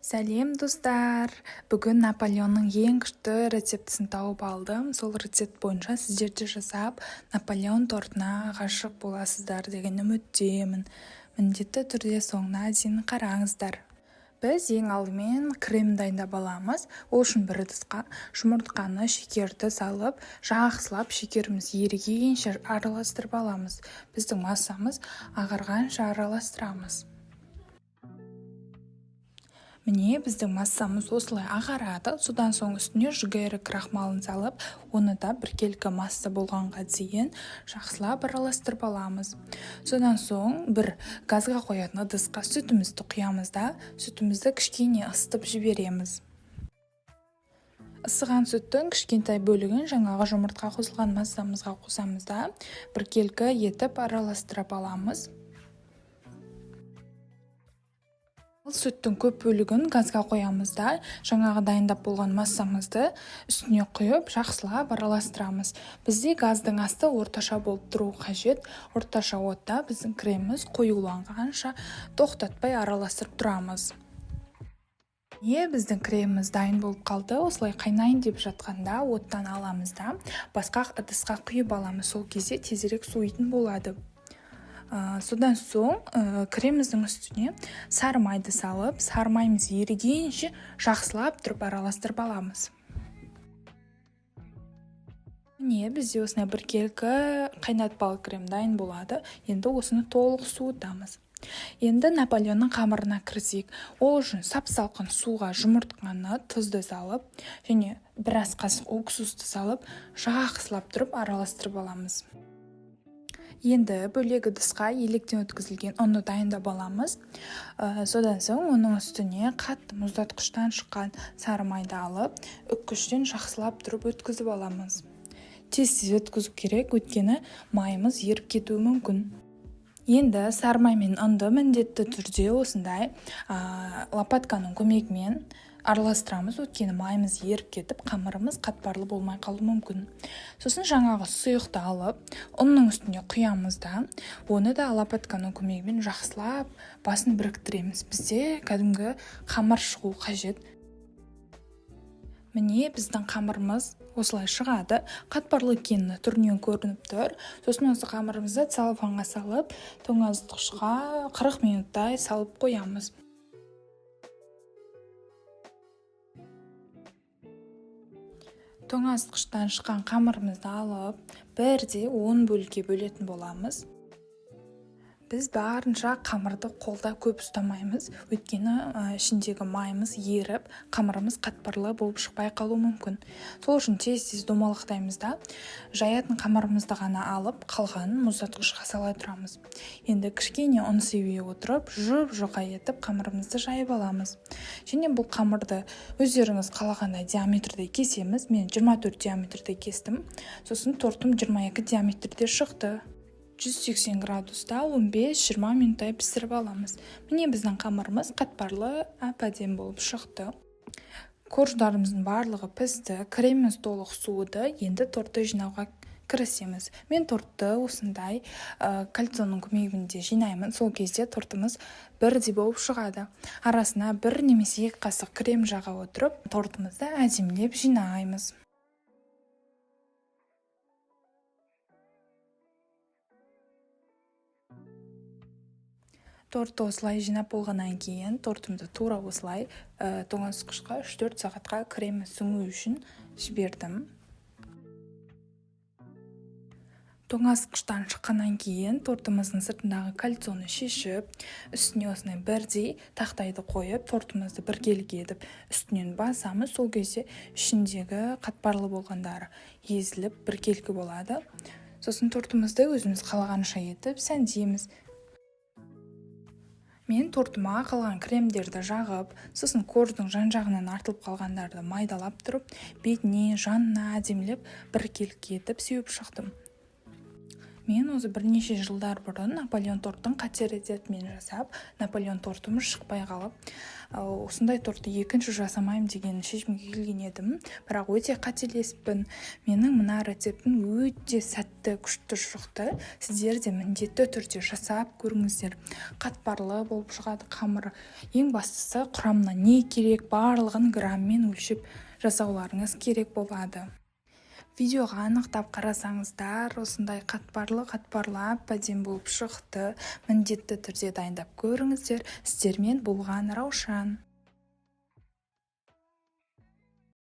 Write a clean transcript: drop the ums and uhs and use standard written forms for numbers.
Сәлем достар! Бүгін Наполеонның ең күшті рецептісін тауып алдым. Сол рецепт бойынша сіздер де жасап, Наполеон тортына ғашық боласыздар деген үміттемін. Міндетті түрде соңына дейін қараңыздар. Біз ең алдымен крем дайындап аламыз. Ол үшін бір ыдысқа жұмыртқаны, шекерді салып, жақсылап шекеріміз ерігенше араластырып аламыз. Біздің массамыз ағарғанша араластырамыз. Міне біздің массамыз осылай ағарады. Содан соң үстіне жүгері крахмалын салып, оны да біркелкі масса болғанға дейін жақсылап араластырып аламыз. Содан соң бір газға қоятын ыдысқа сүтімізді құямыз да, сүтімізді кішкене ысытып жібереміз. Ысыған сүттің кішкентай бөлігін жаңағы жұмыртқа қосылған массамызға қосамыз да, біркелкі етіп араластырып аламыз. Сүттің көп бөлігін газға қоямыз да, жаңағы дайындап болған массамызды үстіне құйып, жақсылап араластырамыз. Бізде газдың асты орташа болып тұру қажет. Орташа отта біздің креміміз қоюланғанша тоқтатпай араластырып тұрамыз. Біздің креміміз дайын болып қалды. Осылай қайнайын деп жатқанда оттан аламыз да, басқа ыдысқа құйып аламыз. Сол кезде тезірек суитын болады. Содан соң креміміздің үстіне сары майды салып, сары майымыз ерігенше жақсылап тұрып араластырып аламыз. Міне бізде осындай біркелкі қайнатпалы крем дайын болады. Енді осыны толық суытамыз. Енді Наполеонның қамырына кірсек. Ол үшін сап-салқын суға жұмыртқаны, тұзды салып, және біраз қасық уксусты салып, жақсылап тұрып араластырып аламыз. Енді бөлек ыдысқа електен өткізілген ұнны дайындап аламыз. Содан соң оның үстіне қатты мұздатқыштан шыққан сары майды алып, үккіштен жақсылап тұрып өткізіп аламыз. Тез өткізу керек, өйткені майымыз еріп кетуі мүмкін. Енді сары май мен ұнды міндетті түрде осындай лопатканың көмегімен араластырамыз, өйткені майымыз еріп кетіп, қамырымыз қатпарлы болмай қалуы мүмкін. Сосын жаңағы сұйықты алып, ұнның үстіне құямыз да, оны да лопатканың көмегімен жақсылап басын біріктіреміз. Бізде кәдімгі қамыр шығу қажет. Міне біздің қамырымыз осылай шығады. Қатпарлы екені түрінен көрініп тұр. Сосын осы қамырымызды целлофанға салып, тоңазытқышқа 40 минуттай салып қоямыз. Тоңазытқыштан шыққан қамырымызды алып, бірде 10 бөлікке бөлетін боламыз. Біз барынша қамырды қолда көп ұстамаймыз, өйткені ішіндегі майымыз еріп, қамырымыз қатпарлы болып шықпай қалуы мүмкін. Сол үшін тез-тез домалақтаймыз да, жаятын қамырымызды ғана алып, қалғанын мұздатқышқа сала тұрамыз. Енді кішкене ұн себе отырып, жұп-жұқа етіп қамырымызды жайып аламыз. Және бұл қамырды өздеріңіз қалағандай диаметрде кесеміз. Мен 24 диаметрде кестім. Сосын тортым 22 диаметрде шықты. 180 градуста 15-20 минуттай пісіріп аламыз. Міне біздің қамырымыз қатпарлы, әп-әдемі болып шықты. Корждарымыздың барлығы пісті, креміміз толық суыды. Енді тортты жинауға кірісеміз. Мен тортты осындай кольцоның көмегімен жинаймын. Сол кезде тортымыз бірдей болып шығады. Арасына 1 немесе 2 қасық крем жаға отырып, тортымызды әдемілеп жинаймыз. Тортты осылай жинап болғаннан кейін тортымды тура осылай тоңазытқышқа 3-4 сағатқа кремі сіңу үшін жібердім. Тоңазытқыштан шыққаннан кейін тортымыздың сыртындағы кольцоны шешіп, үстіне осындай бірдей тақтайды қойып, тортымызды біркелкі етіп, үстінен басамыз. Сол кезде ішіндегі қатпарлы болғандары езіліп біркелкі болады. Сосын тортымызды өзіміз қалағанша етіп сәндейміз. Мен тортыма қалған кремдерді жағып, сосын корждың жан-жағынан артылып қалғандарды майдалап тұрып, бетіне, жанына әдемілеп біркелкі етіп сеуіп шықтым. Мен өзі бірнеше жылдар бұрын Наполеон торттың қатер рецептімен жасап, Наполеон тортымыз шықпай қалып, осындай тортты екінші жасамайым деген шешімге келген едім. Бірақ өте қателеспін. Менің мына рецептім өте сәтті, күшті шықты. Сіздер де міндетті түрде жасап көріңіздер. Қатпарлы болып шығады қамыр. Ең бастысы құрамына не керек, барлығын граммен өлшеп жасауларыңыз керек болады. Видеоға анықтап қарасаңыздар, осындай қатпарлап әдемі болып шықты. Міндетті түрде дайындап көріңіздер. Сіздермен болған Раушан.